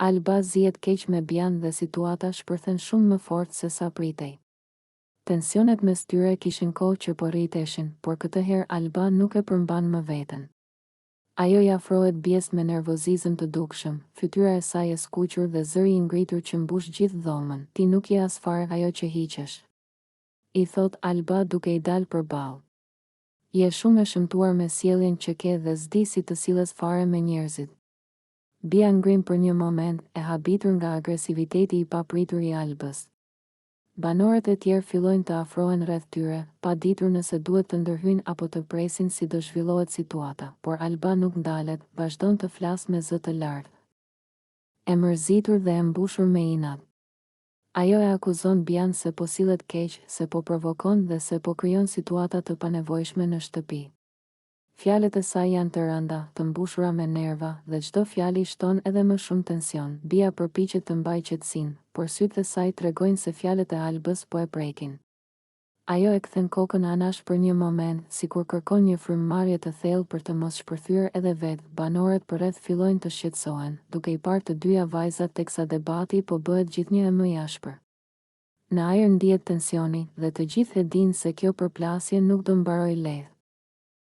Alba zihet keq me Bian dhe situata shpërthen shumë më fort se sa pritej. Tensionet mes tyre kishin kohë që po rriteshin, por këtë herë Alba nuk e përmban më veten. Ajo i afrohet Bies me nervozizëm të dukshëm, fytyra e saj e skuqur dhe zëri i ngritur që mbush gjithë dhomën. Ti nuk je as fare ajo që hiqesh, i thot Alba duke i dalë përballë. Je shumë e shëmtuar me sjelljen që ke dhe s'di si të silles fare me njerëzit. Bia ngrim për një moment, e habitur nga agresiviteti i papritur i Albës. Banorët e tjerë fillojnë të afrohen rreth tyre, pa ditur nëse duhet të ndërhyjnë apo të presin si do zhvillohet situata, por Alba nuk ndalet, vazhdon të flasë me zë të lartë. E mërzitur dhe e mbushur me inat. Ajo e akuzon Bian se po sillet keq, se po provokon dhe se po krijon situata të panevojshme në shtëpi. Fjalët e saj janë të rënda, të mbushura me nerva, dhe çdo fjalë shton edhe më shumë tension. Bia përpiqet të mbajë qetësinë, por sytë e saj tregojnë se fjalët e Albës po e prekin. Ajo e kthen kokën anash për një moment, sikur kërkon një frymëmarrje të thellë për të mos shpërthyer edhe vetë. Banorët përreth fillojnë të shqetësohen, duke i parë të dyja vajzat teksa debati po bëhet gjithnjë e më i ashpër. Në ajër ndihet tensioni, dhe të gjithë e dinë se kjo përplasje nuk do mbarojë lehtë.